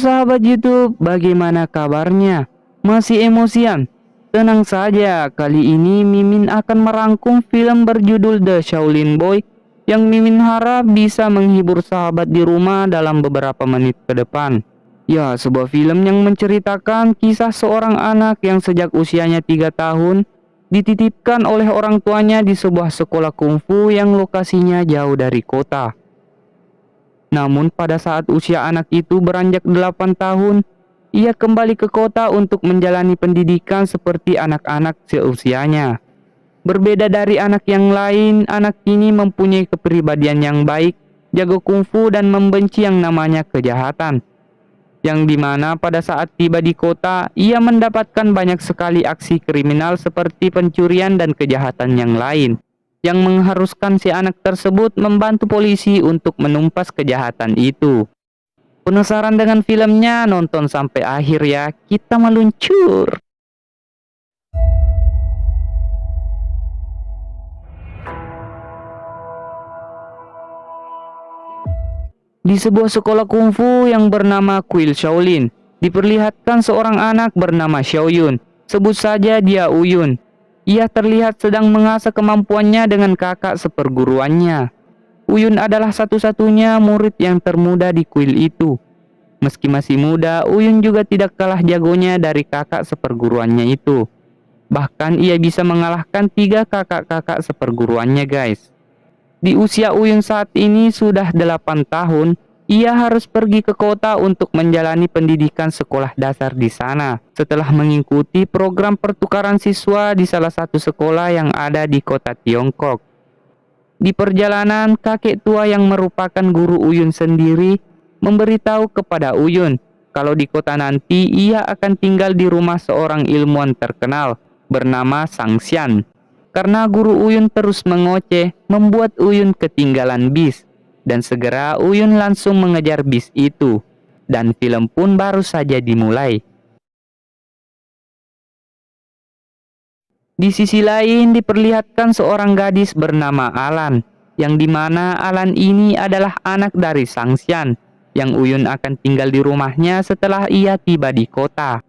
sahabat YouTube, bagaimana kabarnya? Masih emosian? Tenang saja, kali ini Mimin akan merangkum film berjudul The Shaolin Boy yang Mimin harap bisa menghibur sahabat di rumah dalam beberapa menit ke depan. Ya, sebuah film yang menceritakan kisah seorang anak yang sejak usianya 3 tahun dititipkan oleh orang tuanya di sebuah sekolah kungfu yang lokasinya jauh dari kota. Namun pada saat usia anak itu beranjak 8 tahun, ia kembali ke kota untuk menjalani pendidikan seperti anak-anak seusianya. Berbeda dari anak yang lain, anak ini mempunyai kepribadian yang baik, jago kungfu dan membenci yang namanya kejahatan. Yang dimana pada saat tiba di kota, ia mendapatkan banyak sekali aksi kriminal seperti pencurian dan kejahatan yang lain, yang mengharuskan si anak tersebut membantu polisi untuk menumpas kejahatan itu. Penasaran dengan filmnya? Nonton sampai akhir ya, kita meluncur. Di sebuah sekolah kungfu yang bernama Kuil Shaolin, diperlihatkan seorang anak bernama Xiaoyun. Sebut saja dia Uyun. Ia terlihat sedang mengasah kemampuannya dengan kakak seperguruannya. Uyun adalah satu-satunya murid yang termuda di kuil itu. Meski masih muda, Uyun juga tidak kalah jagonya dari kakak seperguruannya itu. Bahkan ia bisa mengalahkan 3 kakak-kakak seperguruannya, guys. Di usia Uyun saat ini sudah 8 tahun, ia harus pergi ke kota untuk menjalani pendidikan sekolah dasar di sana setelah mengikuti program pertukaran siswa di salah satu sekolah yang ada di kota Tiongkok. Di perjalanan, kakek tua yang merupakan guru Uyun sendiri memberitahu kepada Uyun kalau di kota nanti ia akan tinggal di rumah seorang ilmuwan terkenal bernama Sang Xian. Karena guru Uyun terus mengoceh, membuat Uyun ketinggalan bis. Dan segera Uyun langsung mengejar bis itu. Dan film pun baru saja dimulai. Di sisi lain diperlihatkan seorang gadis bernama Alan. Yang dimana Alan ini adalah anak dari Sang Xian. Yang Uyun akan tinggal di rumahnya setelah ia tiba di kota.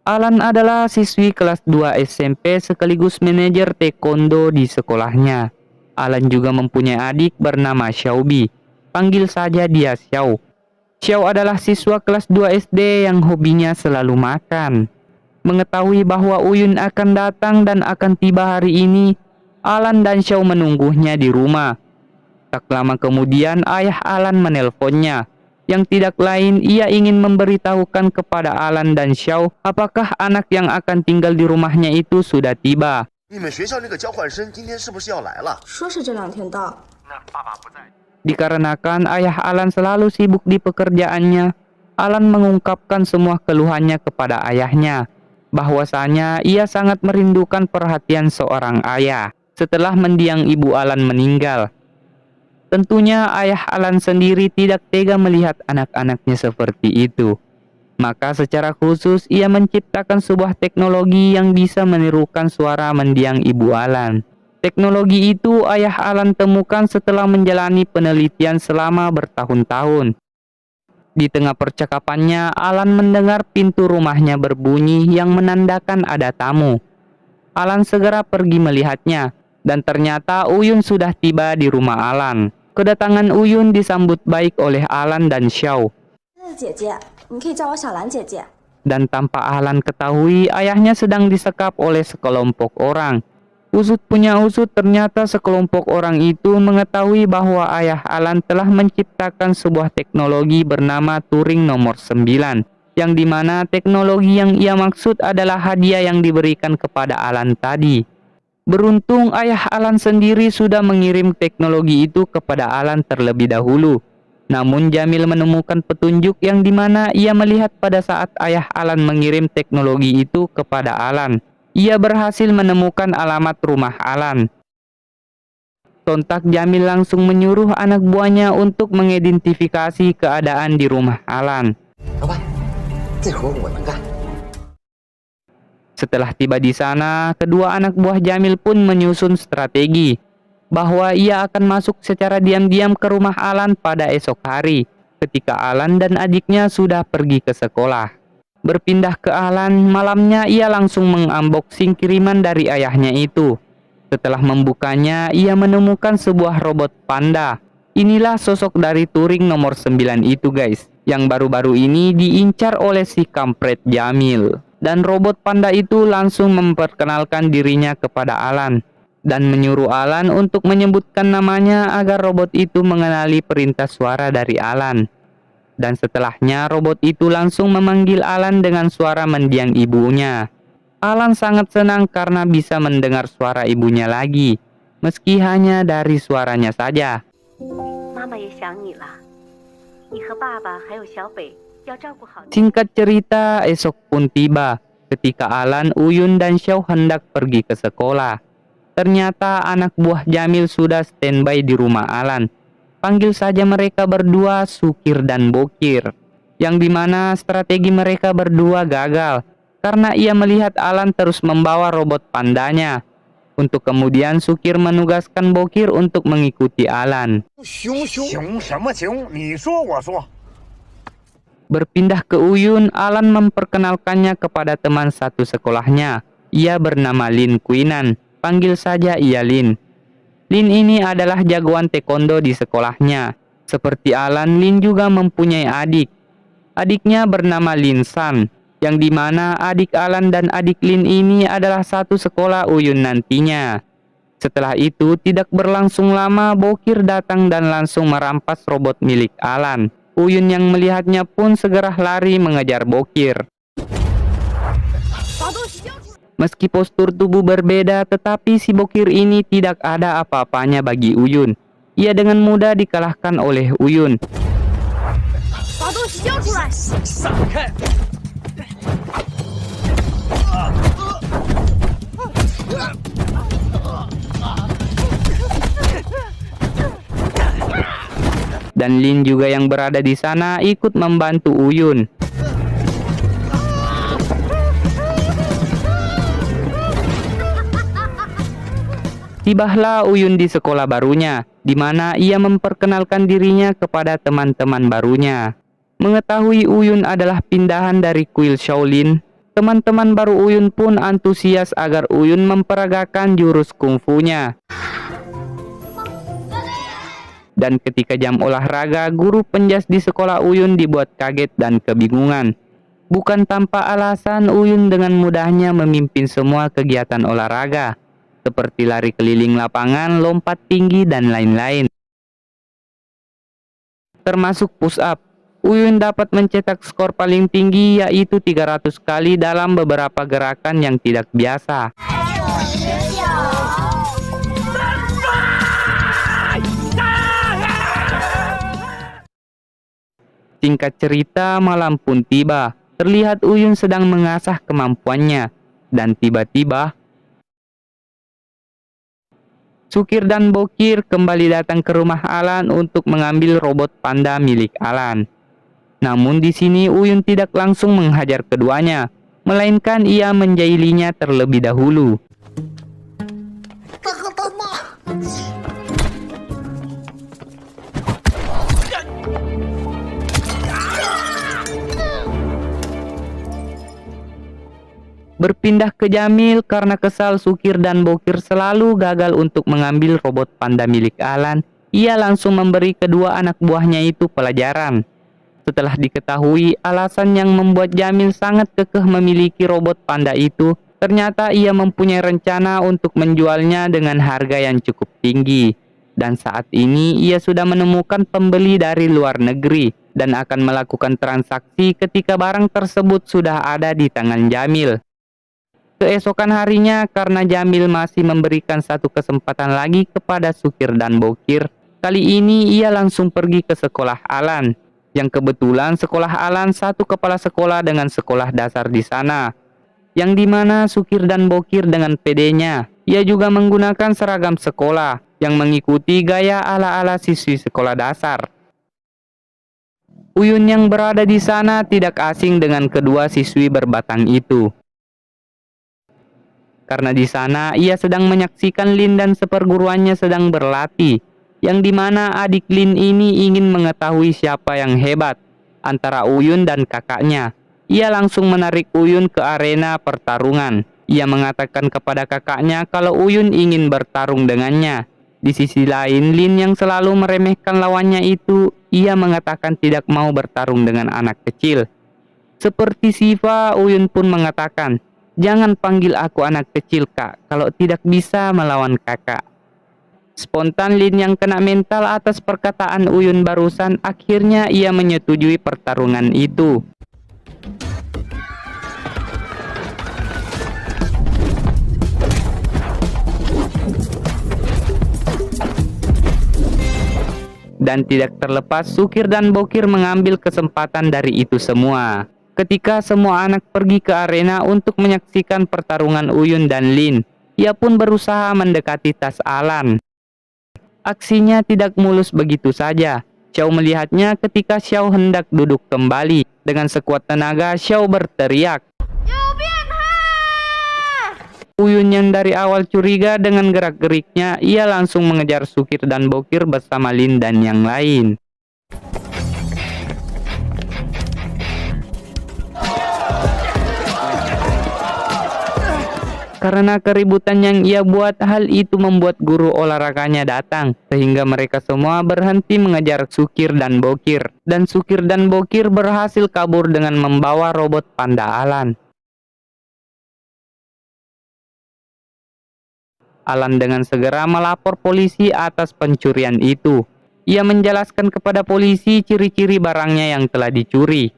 Alan adalah siswi kelas 2 SMP sekaligus manajer taekwondo di sekolahnya. Alan juga mempunyai adik bernama Xiaobi. Panggil saja dia Xiao. Xiao adalah siswa kelas 2 SD yang hobinya selalu makan. Mengetahui bahwa Uyun akan datang dan akan tiba hari ini, Alan dan Xiao menunggunya di rumah. Tak lama kemudian ayah Alan menelponnya. Yang tidak lain, ia ingin memberitahukan kepada Alan dan Xiao apakah anak yang akan tinggal di rumahnya itu sudah tiba. Dikarenakan ayah Alan selalu sibuk di pekerjaannya, Alan mengungkapkan semua keluhannya kepada ayahnya, bahwasanya ia sangat merindukan perhatian seorang ayah setelah mendiang ibu Alan meninggal. Tentunya ayah Alan sendiri tidak tega melihat anak-anaknya seperti itu. Maka secara khusus ia menciptakan sebuah teknologi yang bisa menirukan suara mendiang ibu Alan. Teknologi itu ayah Alan temukan setelah menjalani penelitian selama bertahun-tahun. Di tengah percakapannya, Alan mendengar pintu rumahnya berbunyi yang menandakan ada tamu. Alan segera pergi melihatnya, dan ternyata Uyun sudah tiba di rumah Alan. Kedatangan Uyun disambut baik oleh Alan dan Xiao. Dan tanpa Alan ketahui, ayahnya sedang disekap oleh sekelompok orang. Usut punya usut, ternyata sekelompok orang itu mengetahui bahwa ayah Alan telah menciptakan sebuah teknologi bernama Turing nomor 9. Yang dimana teknologi yang ia maksud adalah hadiah yang diberikan kepada Alan tadi. Beruntung ayah Alan sendiri sudah mengirim teknologi itu kepada Alan terlebih dahulu. Namun Jamil menemukan petunjuk yang dimana ia melihat pada saat ayah Alan mengirim teknologi itu kepada Alan. Ia berhasil menemukan alamat rumah Alan. Sontak Jamil langsung menyuruh anak buahnya untuk mengidentifikasi keadaan di rumah Alan. Setelah tiba di sana, kedua anak buah Jamil pun menyusun strategi bahwa ia akan masuk secara diam-diam ke rumah Alan pada esok hari ketika Alan dan adiknya sudah pergi ke sekolah. Berpindah ke Alan, malamnya ia langsung mengunboxing kiriman dari ayahnya itu. Setelah membukanya, ia menemukan sebuah robot panda. Inilah sosok dari Turing nomor 9 itu guys, yang baru-baru ini diincar oleh si kampret Jamil. Dan robot panda itu langsung memperkenalkan dirinya kepada Alan dan menyuruh Alan untuk menyebutkan namanya agar robot itu mengenali perintah suara dari Alan. Dan setelahnya robot itu langsung memanggil Alan dengan suara mendiang ibunya. Alan sangat senang karena bisa mendengar suara ibunya lagi, meski hanya dari suaranya saja. Singkat cerita, esok pun tiba ketika Alan, Uyun, dan Xiao hendak pergi ke sekolah. Ternyata anak buah Jamil sudah standby di rumah Alan. Panggil saja mereka berdua Sukir dan Bokir, yang dimana strategi mereka berdua gagal karena ia melihat Alan terus membawa robot pandanya. Untuk kemudian Sukir menugaskan Bokir untuk mengikuti Alan. Berpindah ke Uyun, Alan memperkenalkannya kepada teman satu sekolahnya. Ia bernama Lin Quinan, panggil saja ia Lin. Lin ini adalah jagoan taekwondo di sekolahnya. Seperti Alan, Lin juga mempunyai adik. Adiknya bernama Lin San, yang dimana adik Alan dan adik Lin ini adalah satu sekolah Uyun nantinya. Setelah itu, tidak berlangsung lama, Bokir datang dan langsung merampas robot milik Alan. Uyun yang melihatnya pun segera lari mengejar Bokir. Meski postur tubuh berbeda, tetapi si Bokir ini tidak ada apa-apanya bagi Uyun. Ia dengan mudah dikalahkan oleh Uyun. Dan Lin juga yang berada di sana ikut membantu Uyun. Tibahlah Uyun di sekolah barunya, di mana ia memperkenalkan dirinya kepada teman-teman barunya. Mengetahui Uyun adalah pindahan dari kuil Shaolin, teman-teman baru Uyun pun antusias agar Uyun memperagakan jurus kungfunya. Dan ketika jam olahraga, guru penjas di sekolah Uyun dibuat kaget dan kebingungan. Bukan tanpa alasan, Uyun dengan mudahnya memimpin semua kegiatan olahraga, seperti lari keliling lapangan, lompat tinggi, dan lain-lain. Termasuk push up. Uyun dapat mencetak skor paling tinggi yaitu 300 kali dalam beberapa gerakan yang tidak biasa. Singkat cerita, malam pun tiba. Terlihat Uyun sedang mengasah kemampuannya. Dan tiba-tiba Sukir dan Bokir kembali datang ke rumah Alan untuk mengambil robot panda milik Alan. Namun di sini Uyun tidak langsung menghajar keduanya, melainkan ia menjailinya terlebih dahulu. Berpindah ke Jamil karena kesal Sukir dan Bokir selalu gagal untuk mengambil robot panda milik Alan. Ia langsung memberi kedua anak buahnya itu pelajaran. Setelah diketahui alasan yang membuat Jamil sangat kekeh memiliki robot panda itu, ternyata ia mempunyai rencana untuk menjualnya dengan harga yang cukup tinggi. Dan saat ini ia sudah menemukan pembeli dari luar negeri dan akan melakukan transaksi ketika barang tersebut sudah ada di tangan Jamil. Keesokan harinya, karena Jamil masih memberikan satu kesempatan lagi kepada Sukir dan Bokir, kali ini ia langsung pergi ke sekolah Alan, yang kebetulan sekolah Alan satu kepala sekolah dengan sekolah dasar di sana, yang dimana Sukir dan Bokir dengan pedenya, ia juga menggunakan seragam sekolah yang mengikuti gaya ala-ala siswi sekolah dasar. Uyun yang berada di sana tidak asing dengan kedua siswi berbatang itu. Karena di sana ia sedang menyaksikan Lin dan seperguruannya sedang berlatih. yang dimana adik Lin ini ingin mengetahui siapa yang hebat antara Uyun dan kakaknya. Ia langsung menarik Uyun ke arena pertarungan. Ia mengatakan kepada kakaknya kalau Uyun ingin bertarung dengannya. Di sisi lain, Lin yang selalu meremehkan lawannya itu, ia mengatakan tidak mau bertarung dengan anak kecil. Seperti Siva, Uyun pun mengatakan, "Jangan panggil aku anak kecil, Kak, kalau tidak bisa melawan kakak." Spontan Lin yang kena mental atas perkataan Uyun barusan, akhirnya ia menyetujui pertarungan itu. Dan tidak terlepas, Sukir dan Bokir mengambil kesempatan dari itu semua. Ketika semua anak pergi ke arena untuk menyaksikan pertarungan Uyun dan Lin, ia pun berusaha mendekati tas Alan. Aksinya tidak mulus begitu saja. Xiao melihatnya ketika Xiao hendak duduk kembali. Dengan sekuat tenaga, Xiao berteriak. Uyun yang dari awal curiga dengan gerak-geriknya, ia langsung mengejar Sukir dan Bokir bersama Lin dan yang lain. Karena keributan yang ia buat, hal itu membuat guru olahraganya datang, sehingga mereka semua berhenti mengejar Sukir dan Bokir. Dan Sukir dan Bokir berhasil kabur dengan membawa robot panda Alan. Alan dengan segera melapor polisi atas pencurian itu. Ia menjelaskan kepada polisi ciri-ciri barangnya yang telah dicuri.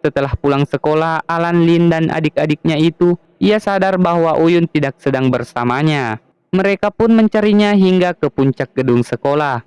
Setelah pulang sekolah, Alan, Lin, dan adik-adiknya itu, ia sadar bahwa Uyun tidak sedang bersamanya. Mereka pun mencarinya hingga ke puncak gedung sekolah.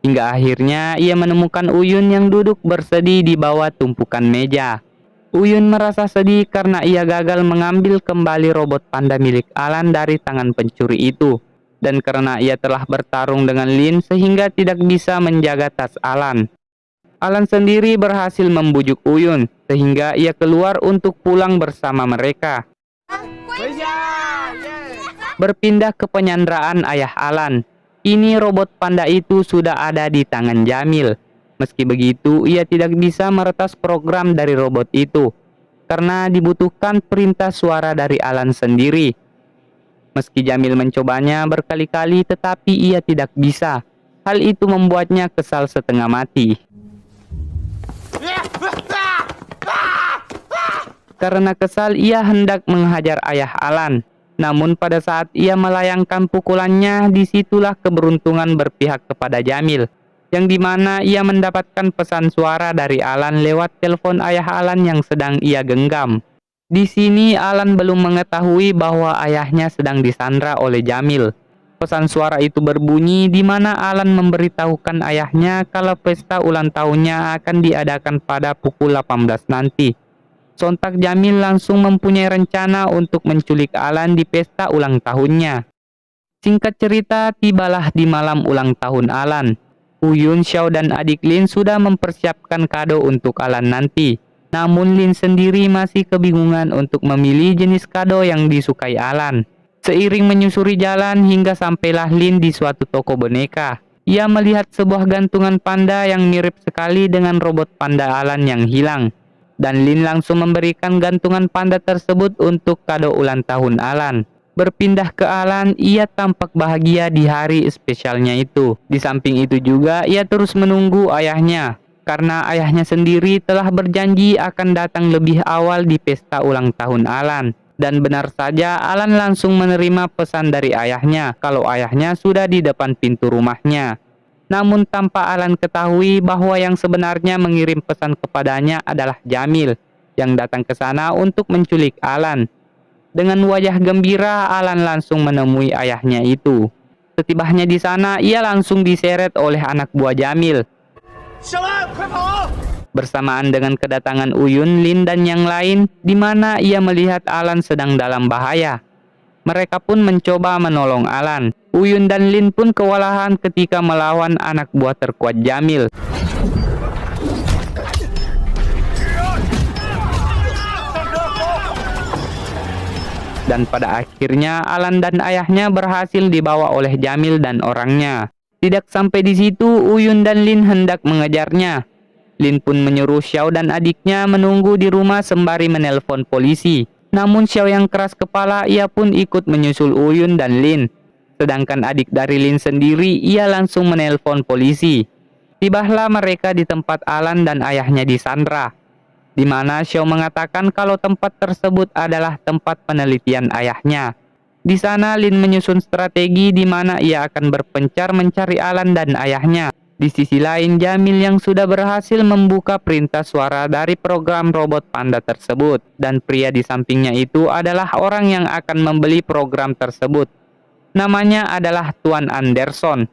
Hingga akhirnya ia menemukan Uyun yang duduk bersedih di bawah tumpukan meja. Uyun merasa sedih karena ia gagal mengambil kembali robot panda milik Alan dari tangan pencuri itu. Dan karena ia telah bertarung dengan Lin sehingga tidak bisa menjaga tas Alan. Alan sendiri berhasil membujuk Uyun sehingga ia keluar untuk pulang bersama mereka. Berpindah ke penyanderaan ayah Alan. Ini robot panda itu sudah ada di tangan Jamil. Meski begitu, ia tidak bisa meretas program dari robot itu, karena dibutuhkan perintah suara dari Alan sendiri. Meski Jamil mencobanya berkali-kali, tetapi ia tidak bisa. Hal itu membuatnya kesal setengah mati. Karena kesal, ia hendak menghajar ayah Alan. Namun pada saat ia melayangkan pukulannya, disitulah keberuntungan berpihak kepada Jamil, yang dimana ia mendapatkan pesan suara dari Alan lewat telepon ayah Alan yang sedang ia genggam. Di sini Alan belum mengetahui bahwa ayahnya sedang disandra oleh Jamil. Pesan suara itu berbunyi di mana Alan memberitahukan ayahnya kalau pesta ulang tahunnya akan diadakan pada pukul 18 nanti. Sontak Jamil langsung mempunyai rencana untuk menculik Alan di pesta ulang tahunnya. Singkat cerita, tibalah di malam ulang tahun Alan. Uyun, Xiao, dan adik Lin sudah mempersiapkan kado untuk Alan nanti. Namun Lin sendiri masih kebingungan untuk memilih jenis kado yang disukai Alan. Seiring menyusuri jalan hingga sampailah Lin di suatu toko boneka. Ia melihat sebuah gantungan panda yang mirip sekali dengan robot panda Alan yang hilang. Dan Lin langsung memberikan gantungan panda tersebut untuk kado ulang tahun Alan. Berpindah ke Alan, ia tampak bahagia di hari spesialnya itu. Di samping itu juga, ia terus menunggu ayahnya. Karena ayahnya sendiri telah berjanji akan datang lebih awal di pesta ulang tahun Alan. Dan benar saja, Alan langsung menerima pesan dari ayahnya kalau ayahnya sudah di depan pintu rumahnya. Namun tanpa Alan ketahui bahwa yang sebenarnya mengirim pesan kepadanya adalah Jamil, yang datang ke sana untuk menculik Alan. Dengan wajah gembira, Alan langsung menemui ayahnya itu. Setibanya di sana, ia langsung diseret oleh anak buah Jamil. Bersamaan dengan kedatangan Uyun, Lin, dan yang lain, di mana ia melihat Alan sedang dalam bahaya. Mereka pun mencoba menolong Alan. Uyun dan Lin pun kewalahan ketika melawan anak buah terkuat Jamil. Dan pada akhirnya Alan dan ayahnya berhasil dibawa oleh Jamil dan orangnya. Tidak sampai di situ, Uyun dan Lin hendak mengejarnya. Lin pun menyuruh Xiao dan adiknya menunggu di rumah sembari menelpon polisi. Namun Xiao yang keras kepala, ia pun ikut menyusul Uyun dan Lin. Sedangkan adik dari Lin sendiri, ia langsung menelpon polisi. Tibalah mereka di tempat Alan dan ayahnya disandra, di mana Xiao mengatakan kalau tempat tersebut adalah tempat penelitian ayahnya. Di sana Lin menyusun strategi di mana ia akan berpencar mencari Alan dan ayahnya. Di sisi lain, Jamil yang sudah berhasil membuka perintah suara dari program robot panda tersebut. Dan pria di sampingnya itu adalah orang yang akan membeli program tersebut. Namanya adalah Tuan Anderson.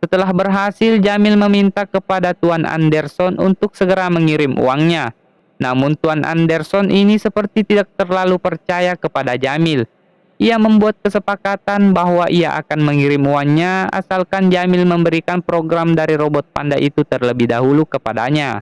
Setelah berhasil, Jamil meminta kepada Tuan Anderson untuk segera mengirim uangnya. Namun Tuan Anderson ini seperti tidak terlalu percaya kepada Jamil. Ia membuat kesepakatan bahwa ia akan mengirim uangnya asalkan Jamil memberikan program dari robot panda itu terlebih dahulu kepadanya.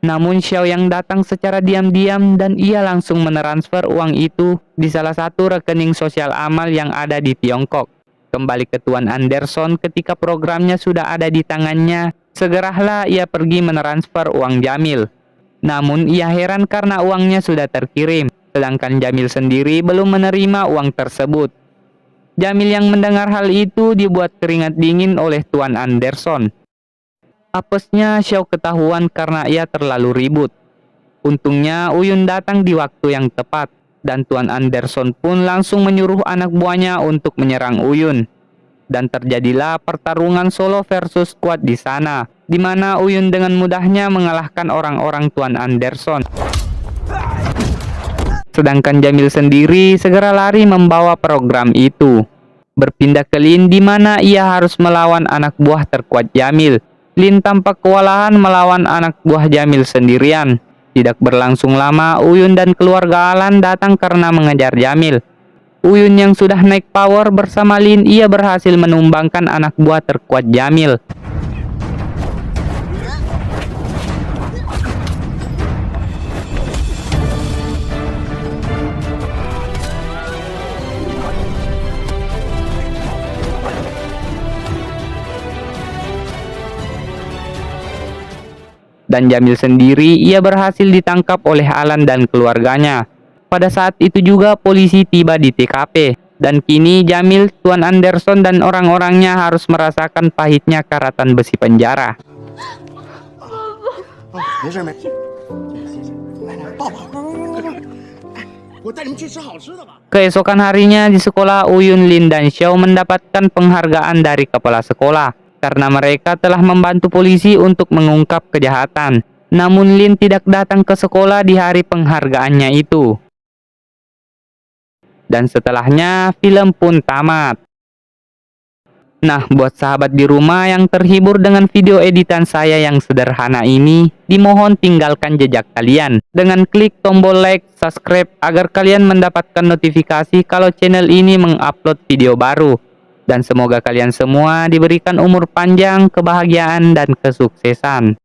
Namun Xiao yang datang secara diam-diam dan ia langsung mentransfer uang itu di salah satu rekening sosial amal yang ada di Tiongkok. Kembali ke Tuan Anderson, ketika programnya sudah ada di tangannya, segeralah ia pergi mentransfer uang Jamil. Namun ia heran karena uangnya sudah terkirim, sedangkan Jamil sendiri belum menerima uang tersebut. Jamil yang mendengar hal itu dibuat keringat dingin oleh Tuan Anderson. Apesnya Xiao ketahuan karena ia terlalu ribut. Untungnya Uyun datang di waktu yang tepat, dan Tuan Anderson pun langsung menyuruh anak buahnya untuk menyerang Uyun. Dan terjadilah pertarungan solo versus squad di sana, di mana Uyun dengan mudahnya mengalahkan orang-orang Tuan Anderson. Sedangkan Jamil sendiri segera lari membawa program itu. Berpindah ke Lin di mana ia harus melawan anak buah terkuat Jamil. Lin tampak kewalahan melawan anak buah Jamil sendirian. Tidak berlangsung lama, Uyun dan keluarga Alan datang karena mengejar Jamil. Uyun yang sudah naik power bersama Lin, ia berhasil menumbangkan anak buah terkuat Jamil. Dan Jamil sendiri, ia berhasil ditangkap oleh Alan dan keluarganya. Pada saat itu juga polisi tiba di TKP. Dan kini Jamil, Tuan Anderson dan orang-orangnya harus merasakan pahitnya karatan besi penjara. Keesokan harinya di sekolah, Uyun, Lin, dan Xiao mendapatkan penghargaan dari kepala sekolah karena mereka telah membantu polisi untuk mengungkap kejahatan. Namun Lin tidak datang ke sekolah di hari penghargaannya itu. Dan setelahnya film pun tamat. Nah, buat sahabat di rumah yang terhibur dengan video editan saya yang sederhana ini, dimohon tinggalkan jejak kalian dengan klik tombol like, subscribe agar kalian mendapatkan notifikasi kalau channel ini mengupload video baru. Dan semoga kalian semua diberikan umur panjang, kebahagiaan, dan kesuksesan.